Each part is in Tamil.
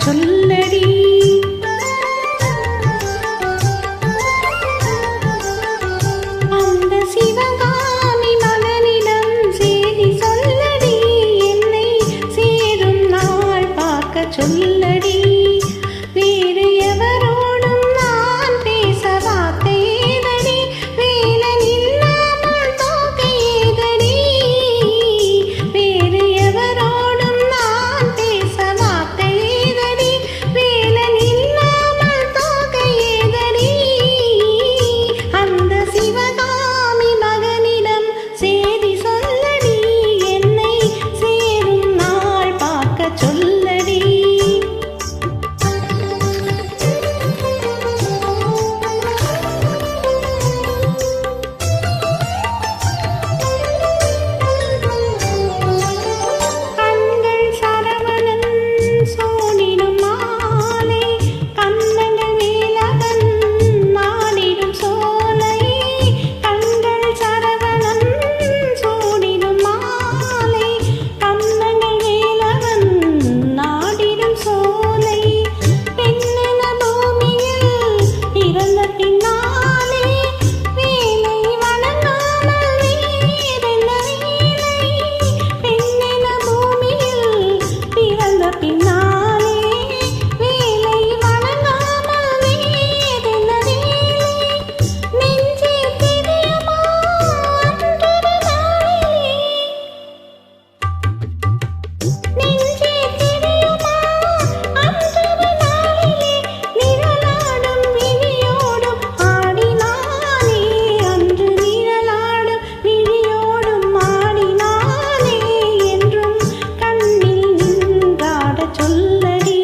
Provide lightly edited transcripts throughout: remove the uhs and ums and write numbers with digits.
சொல்லடி. அந்த சிவகாமி மகனிடம் செய்தி சொல்லடி, என்னை சேரும் நாள் பார்க்க சொல்லடி. வேறு எவரோடும் நான் பேச வார்த்தை ஏதடி, வேலன் இல்லாமல் தோகை ஏதடி. வேறு எவரோடும் நான் பேச வார்த்தை ஏதடி, வேலன் இல்லாமல் தோகை ஏதடி. அந்த சிவகாமி மகனிடம் செய்தி சொல்லடி, என்னை சேரும் நாள் பார்க்க சொல்லடி. கண்கள் சரவணன் சோனிடும் மாலை, கண்ணங்கள் வேலவன் மானிடும் சோலை. கண்கள் சரவணன் சோனிடும் மாலை, கண்ணங்கள் வேலவன் நாடிடும் சோலை. பெண்ணென பூமியில் பிறந்த பின்னாலே வேலை வணங்காமல் வேறென்ன வேலை. பெண்ணென பூமியில் பிறந்த பின்னாலே வேலை வணங்காமல் வேறென்ன வேலை. நெஞ்சே தெரியுமா அன்றொரு நாளிலே, நெஞ்சே தெரியுமா அன்றொரு நாளிலே, நிழலாடும் விழியோடும் ஆடினானே. அன்று நிழலாடும் விழியோடும் ஆடினானே, என்றும் கண்ணில் நின்றாடச் சொல்லடி.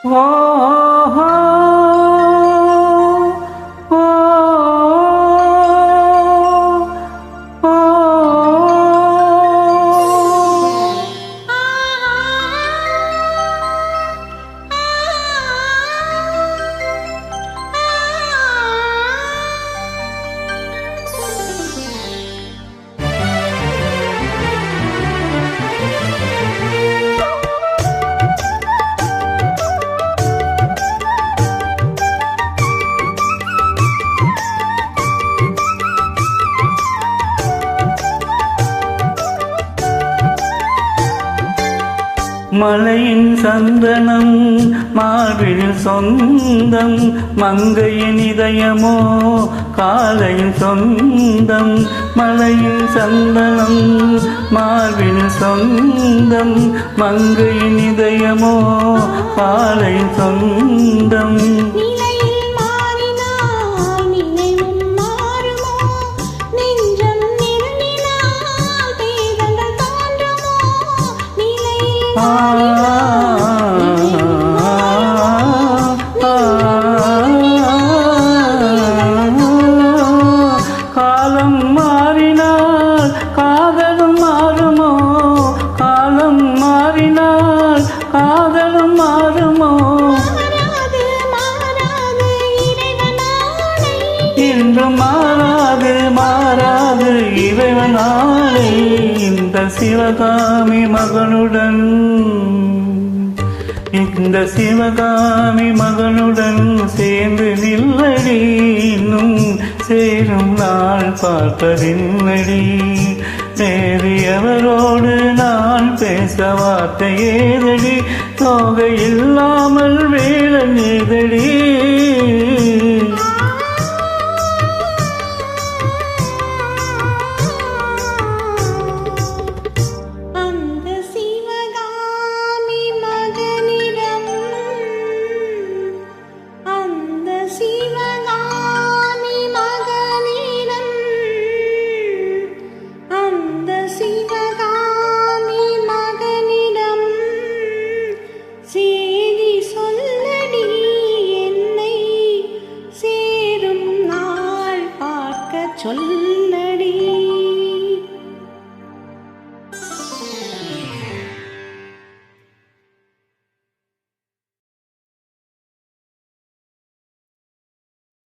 ஓ ஹோ, ஓ, ஓ, மலையின் சந்தனம் மார்பில் சொந்தம், மங்கையின் இதயமோ காலையின் சொந்தம். மலையின் சந்தனம் மார்பில் சொந்தம், மங்கையின் இதயமோ காலையின் சொந்தம். நிலையில் மாறினால் நினைவும் மாறுமோ, நெஞ்சம் நெருங்கினால் பேதங்கள் தோன்றுமோ. நிலையில் காலம் மாறினால் காதலும் மாறுமோ, காலம் மாறினால் காதலும் மாறுமோ. மாறாது மாறாது இறைவனானை, இன்றும் மாறாது மாறாது இறைவனாலே. இந்த சிவகாமி மகனுடன், இந்த சிவகாமி மகனுடன் சேர்ந்து நில்லடி, இன்னும் சேரும் நாள் பார்ப்பதின்னடி. வேறு எவரோடு நான் பேச வார்த்தை ஏதடி, தோகை இல்லாமல் வேலன் ஏதடி. அந்த சிவகாமி மகனிடம், அந்த சிவகாமி மகனிடம், அந்த சிவகாமி மகனிடம் செய்தி சொல்ல